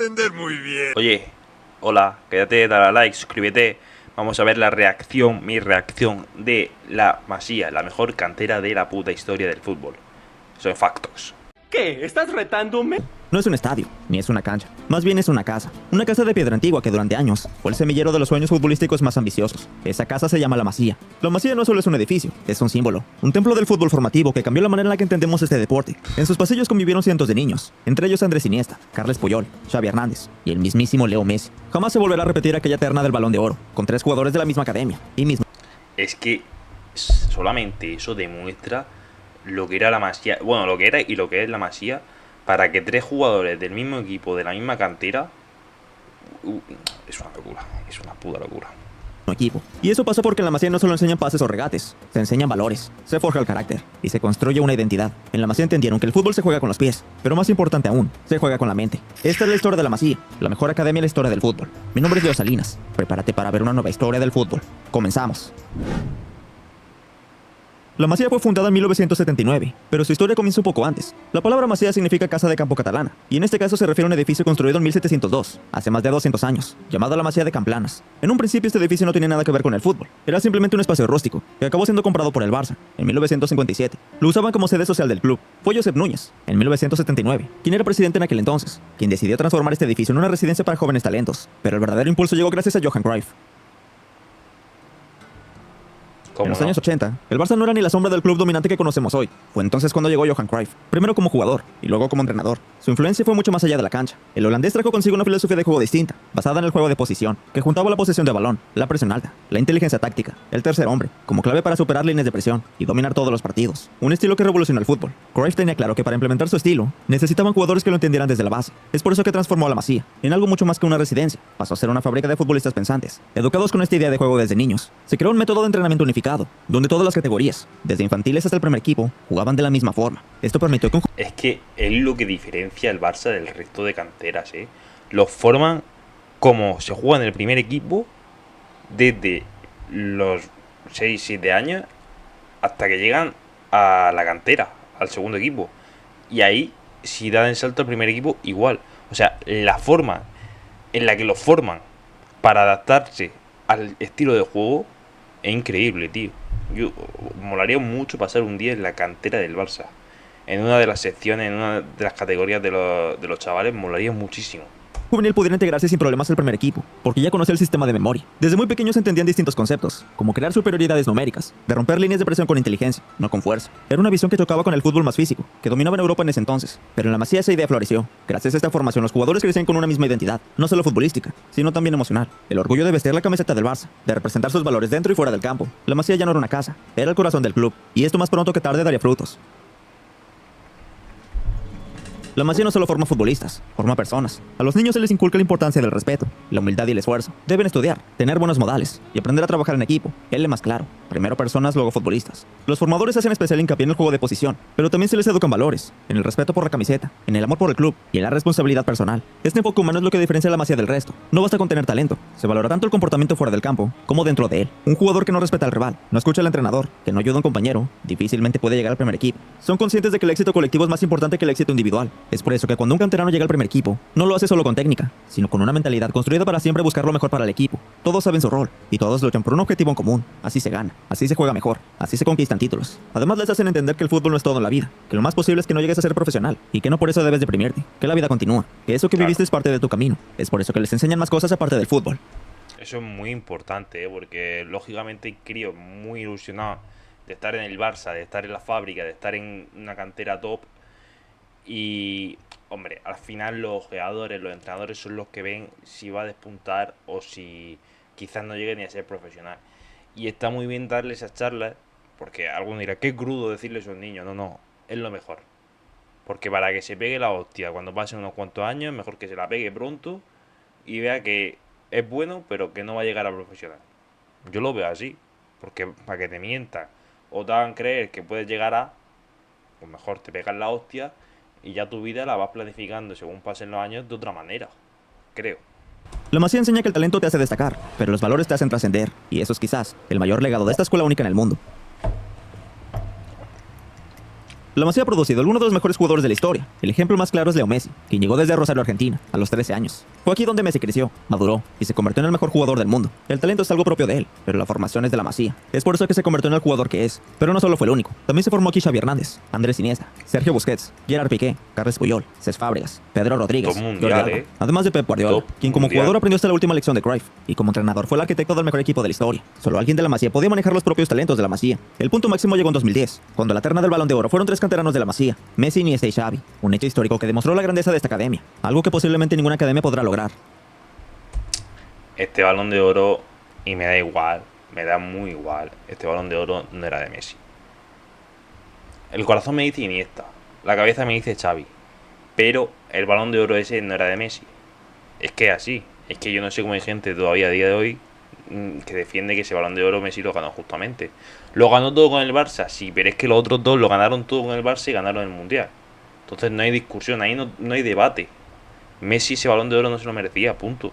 entender muy bien. Oye, hola, quédate, dale a like, suscríbete. Vamos a ver mi reacción de la Masía, la mejor cantera de la puta historia del fútbol. Son factos. ¿Qué? ¿Estás retándome? No es un estadio, ni es una cancha. Más bien es una casa. Una casa de piedra antigua que durante años fue el semillero de los sueños futbolísticos más ambiciosos. Esa casa se llama La Masía. La Masía no solo es un edificio, es un símbolo. Un templo del fútbol formativo que cambió la manera en la que entendemos este deporte. En sus pasillos convivieron cientos de niños, entre ellos Andrés Iniesta, Carles Puyol, Xavi Hernández y el mismísimo Leo Messi. Jamás se volverá a repetir aquella terna del Balón de Oro, con 3 jugadores de la misma academia y mismo. Es que solamente eso demuestra lo que era la Masía, bueno, lo que era y lo que es la Masía, para que 3 jugadores del mismo equipo, de la misma cantera, es una locura, es una puta locura. Equipo. Y eso pasa porque en la Masía no solo enseñan pases o regates, se enseñan valores, se forja el carácter y se construye una identidad. En la Masía entendieron que el fútbol se juega con los pies, pero más importante aún, se juega con la mente. Esta es la historia de la Masía, la mejor academia en la historia del fútbol. Mi nombre es Leo Salinas, prepárate para ver una nueva historia del fútbol. Comenzamos. La Masía fue fundada en 1979, pero su historia comienza un poco antes. La palabra Masía significa casa de campo catalana, y en este caso se refiere a un edificio construido en 1702, hace más de 200 años, llamado la Masía de Camplanas. En un principio este edificio no tenía nada que ver con el fútbol, era simplemente un espacio rústico, que acabó siendo comprado por el Barça, en 1957. Lo usaban como sede social del club. Fue Josep Núñez, en 1979, quien era presidente en aquel entonces, quien decidió transformar este edificio en una residencia para jóvenes talentos, pero el verdadero impulso llegó gracias a Johan Cruyff. En los años 80, el Barça no era ni la sombra del club dominante que conocemos hoy. Fue entonces cuando llegó Johan Cruyff, primero como jugador y luego como entrenador. Su influencia fue mucho más allá de la cancha. El holandés trajo consigo una filosofía de juego distinta, basada en el juego de posición, que juntaba la posesión de balón, la presión alta, la inteligencia táctica, el tercer hombre, como clave para superar líneas de presión y dominar todos los partidos. Un estilo que revolucionó el fútbol. Cruyff tenía claro que para implementar su estilo, necesitaban jugadores que lo entendieran desde la base. Es por eso que transformó a la Masía en algo mucho más que una residencia. Pasó a ser una fábrica de futbolistas pensantes, educados con esta idea de juego desde niños. Se creó un método de entrenamiento unificado, donde todas las categorías, desde infantiles hasta el primer equipo, jugaban de la misma forma. Esto permitió que Es que es lo que diferencia al Barça del resto de canteras, ¿eh? Los forman como se juega en el primer equipo desde los 6-7 años hasta que llegan a la cantera, al segundo equipo. Y ahí, si dan el salto al primer equipo, igual. O sea, la forma en la que los forman para adaptarse al estilo de juego es increíble, tío. Yo molaría mucho pasar un día en la cantera del Barça. En una de las secciones, en una de las categorías de los chavales, molaría muchísimo. juvenil pudiera integrarse sin problemas al primer equipo, porque ya conocía el sistema de memoria. Desde muy pequeños entendían distintos conceptos, como crear superioridades numéricas, de romper líneas de presión con inteligencia, no con fuerza. Era una visión que chocaba con el fútbol más físico, que dominaba en Europa en ese entonces. Pero en la Masía esa idea floreció. Gracias a esta formación los jugadores crecían con una misma identidad, no solo futbolística, sino también emocional. El orgullo de vestir la camiseta del Barça, de representar sus valores dentro y fuera del campo. La Masía ya no era una casa, era el corazón del club, y esto más pronto que tarde daría frutos. La Masía no solo forma futbolistas, forma personas. A los niños se les inculca la importancia del respeto, la humildad y el esfuerzo. Deben estudiar, tener buenos modales y aprender a trabajar en equipo. El lema más claro: primero personas, luego futbolistas. Los formadores hacen especial hincapié en el juego de posición, pero también se les educan valores, en el respeto por la camiseta, en el amor por el club y en la responsabilidad personal. Este enfoque humano es lo que diferencia a la Masía del resto. No basta con tener talento, se valora tanto el comportamiento fuera del campo como dentro de él. Un jugador que no respeta al rival, no escucha al entrenador, que no ayuda a un compañero, difícilmente puede llegar al primer equipo. Son conscientes de que el éxito colectivo es más importante que el éxito individual. Es por eso que cuando un canterano llega al primer equipo, no lo hace solo con técnica, sino con una mentalidad construida para siempre buscar lo mejor para el equipo. Todos saben su rol, y todos luchan por un objetivo en común. Así se gana, así se juega mejor, así se conquistan títulos. Además les hacen entender que el fútbol no es todo en la vida, que lo más posible es que no llegues a ser profesional, y que no por eso debes deprimirte, que la vida continúa, que eso que viviste es parte de tu camino. Es por eso que les enseñan más cosas aparte del fútbol. Eso es muy importante, porque lógicamente hay críos muy ilusionados de estar en el Barça, de estar en la fábrica, de estar en una cantera top. Y, hombre, al final los jugadores, los entrenadores son los que ven si va a despuntar o si quizás no llegue ni a ser profesional. Y está muy bien darle esas charlas, porque alguno dirá, qué crudo decirle eso a un niño. No, es lo mejor. Porque para que se pegue la hostia cuando pasen unos cuantos años, mejor que se la pegue pronto y vea que es bueno, pero que no va a llegar a profesional. Yo lo veo así, porque para que te mientan o te hagan creer que puedes llegar a, pues mejor te pegas la hostia y ya tu vida la vas planificando según pasen los años de otra manera, creo. La Masía enseña que el talento te hace destacar, pero los valores te hacen trascender, y eso es quizás el mayor legado de esta escuela única en el mundo. La Masía ha producido algunos de los mejores jugadores de la historia. El ejemplo más claro es Leo Messi, quien llegó desde Rosario, Argentina, a los 13 años. Fue aquí donde Messi creció, maduró y se convirtió en el mejor jugador del mundo. El talento es algo propio de él, pero la formación es de la Masía. Es por eso que se convirtió en el jugador que es. Pero no solo fue el único. También se formó aquí Xavi Hernández, Andrés Iniesta, Sergio Busquets, Gerard Piqué, Carles Puyol, Cesc Fábregas, Pedro Rodríguez, Top mundial, Jordi Alba. Además de Pep Guardiola, Top quien como mundial. jugador aprendió hasta la última lección de Cruyff, y como entrenador fue el arquitecto del mejor equipo de la historia. Solo alguien de la Masía podía manejar los propios talentos de la Masía. El punto máximo llegó en 2010, cuando la terna del Balón de Oro fueron 3 canteranos de la Masía: Messi, Iniesta y Xavi. Un hecho histórico que demostró la grandeza de esta academia, algo que posiblemente ninguna academia podrá lograr. Este Balón de Oro, y me da igual, me da muy igual, este Balón de Oro no era de Messi. El corazón me dice Iniesta, la cabeza me dice Xavi, pero el Balón de Oro ese no era de Messi. Es que así, es que yo no sé cómo hay gente todavía a día de hoy que defiende que ese Balón de Oro Messi lo ganó justamente. Lo ganó todo con el Barça, sí, pero es que los otros dos lo ganaron todo con el Barça y ganaron el Mundial. Entonces no hay discusión, ahí no hay debate. Messi ese Balón de Oro no se lo merecía, punto.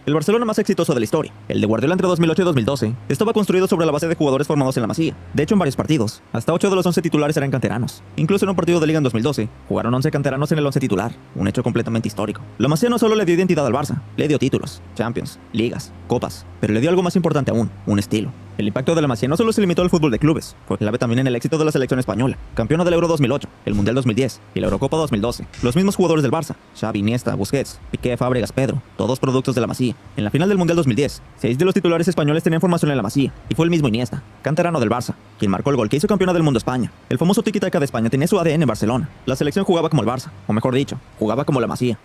El Barcelona más exitoso de la historia, el de Guardiola entre 2008 y 2012, estaba construido sobre la base de jugadores formados en la Masía. De hecho, en varios partidos, hasta 8 de los 11 titulares eran canteranos. Incluso en un partido de Liga en 2012, jugaron 11 canteranos en el 11 titular, un hecho completamente histórico. La Masía no solo le dio identidad al Barça, le dio títulos, Champions, ligas, copas, pero le dio algo más importante aún, un estilo. El impacto de la Masía no solo se limitó al fútbol de clubes, fue clave también en el éxito de la selección española, campeona del Euro 2008, el Mundial 2010 y la Eurocopa 2012. Los mismos jugadores del Barça, Xavi, Iniesta, Busquets, Piqué, Fábregas, Pedro, todos productos de la Masía. En la final del Mundial 2010, 6 de los titulares españoles tenían formación en la Masía, y fue el mismo Iniesta, canterano del Barça, quien marcó el gol que hizo campeona del mundo España. El famoso tiki-taka de España tenía su ADN en Barcelona. La selección jugaba como el Barça, o mejor dicho, jugaba como la Masía.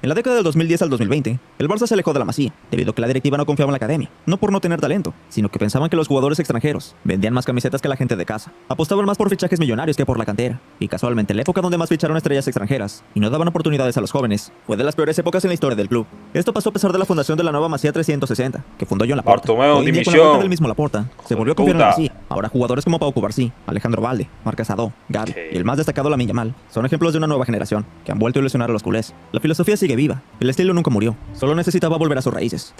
En la década del 2010 al 2020, el Barça se alejó de la Masía, debido a que la directiva no confiaba en la academia, no por no tener talento, sino que pensaban que los jugadores extranjeros vendían más camisetas que la gente de casa, apostaban más por fichajes millonarios que por la cantera, y casualmente la época donde más ficharon estrellas extranjeras y no daban oportunidades a los jóvenes fue de las peores épocas en la historia del club. Esto pasó a pesar de la fundación de la nueva Masía 360, que fundó Joan Laporta. Bartomeu, Hoy en día, con la dimisión. vuelta del mismo Laporta, se volvió a confiar en la Puta. Masía. Ahora jugadores como Pau Cubarsí, Alejandro Valde, Marc Casado, Gavi y el más destacado Lamine Yamal son ejemplos de una nueva generación que han vuelto a ilusionar a los culés. La filosofía sigue viva, el estilo nunca murió, solo necesitaba volver a sus raíces.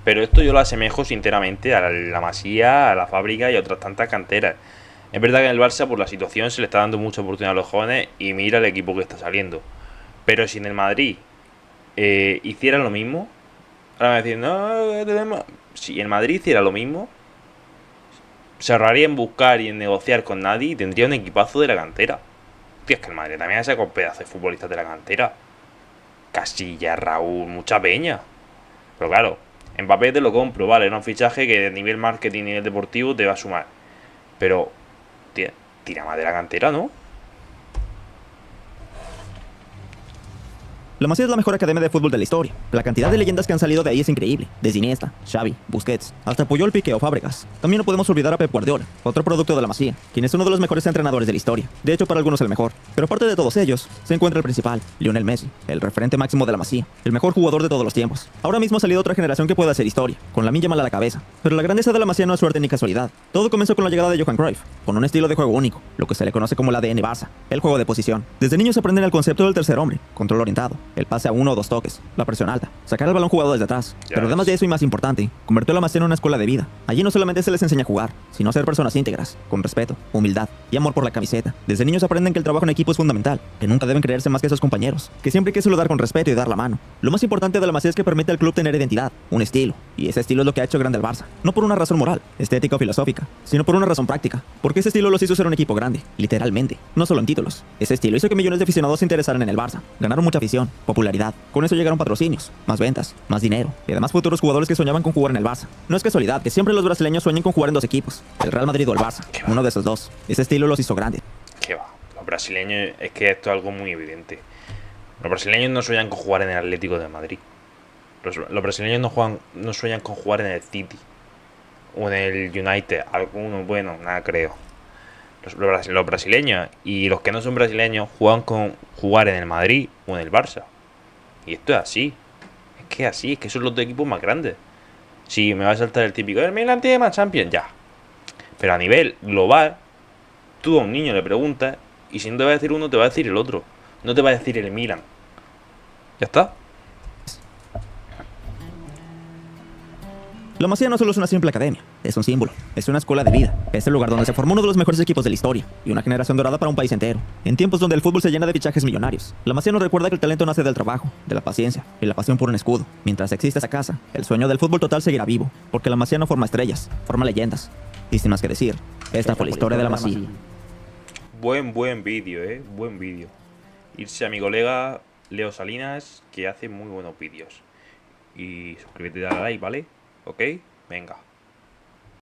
Pero esto yo lo asemejo sinceramente a la Masía, a la Fábrica y a otras tantas canteras. Es verdad que en el Barça por la situación se le está dando mucha oportunidad a los jóvenes y mira el equipo que está saliendo. Pero si en el Madrid hiciera lo mismo, ahora me van a decir, no, tenemos... Si en Madrid hiciera lo mismo, se ahorraría en buscar y en negociar con nadie y tendría un equipazo de la cantera. Tío, es que el Madrid también ha sacado pedazos de futbolistas de la cantera. Casillas, Raúl, mucha peña. Pero claro, Mbappé te lo compro, vale, era un fichaje que de nivel marketing y nivel deportivo te va a sumar. Pero, tío, tira más de la cantera, ¿no? La Masía es la mejor academia de fútbol de la historia. La cantidad de leyendas que han salido de ahí es increíble. Desde Iniesta, Xavi, Busquets, hasta Puyol, Piqué o Fábregas. También no podemos olvidar a Pep Guardiola, otro producto de la Masía, quien es uno de los mejores entrenadores de la historia. De hecho, para algunos el mejor. Pero aparte de todos ellos, se encuentra el principal, Lionel Messi, el referente máximo de la Masía, el mejor jugador de todos los tiempos. Ahora mismo ha salido otra generación que puede hacer historia, con Lamine Yamal a la cabeza. Pero la grandeza de la Masía no es suerte ni casualidad. Todo comenzó con la llegada de Johan Cruyff, con un estilo de juego único, lo que se le conoce como el ADN Barça, el juego de posición. Desde niños aprenden el concepto del tercer hombre, control orientado, el pase a uno o dos toques, la presión alta, sacar el balón jugado desde atrás. Pero además de eso y más importante, convirtió la Masía en una escuela de vida. Allí no solamente se les enseña a jugar, sino a ser personas íntegras, con respeto, humildad y amor por la camiseta. Desde niños aprenden que el trabajo en equipo es fundamental, que nunca deben creerse más que sus compañeros, que siempre hay que saludar con respeto y dar la mano. Lo más importante de la Masía es que permite al club tener identidad, un estilo, y ese estilo es lo que ha hecho grande al Barça. No por una razón moral, estética o filosófica, sino por una razón práctica, porque ese estilo los hizo ser un equipo grande, literalmente, no solo en títulos. Ese estilo hizo que millones de aficionados se interesaran en el Barça, ganaron mucha afición, popularidad, con eso llegaron patrocinios, más ventas, más dinero y además futuros jugadores que soñaban con jugar en el Barça. No es casualidad que siempre los brasileños sueñen con jugar en dos equipos, el Real Madrid o el Barça, uno de esos dos. Ese estilo los hizo grandes. ¿Qué va? Los brasileños, es que esto es algo muy evidente. Los brasileños no sueñan con jugar en el Atlético de Madrid. Los brasileños no sueñan con jugar en el City o en el United. Algunos, bueno, nada creo. Los brasileños y los que no son brasileños juegan con jugar en el Madrid o en el Barça. Y esto es así. Es que es así, es que son los dos equipos más grandes. Sí, me va a saltar el típico, el Milan tiene más Champions, ya. Pero a nivel global, tú a un niño le preguntas y si no te va a decir uno, te va a decir el otro. No te va a decir el Milan. ¿Ya está? La Masía no solo es una simple academia, es un símbolo, es una escuela de vida, es el lugar donde se formó uno de los mejores equipos de la historia y una generación dorada para un país entero. En tiempos donde el fútbol se llena de fichajes millonarios, la Masía nos recuerda que el talento nace del trabajo, de la paciencia y la pasión por un escudo. Mientras exista esa casa, el sueño del fútbol total seguirá vivo, porque la Masía no forma estrellas, forma leyendas. Y sin más que decir, esta fue la historia de la Masía. Buen vídeo, buen vídeo. Irse a mi colega Leo Salinas, que hace muy buenos vídeos. Y suscríbete y dale a like, ¿vale? ¿Ok? Venga.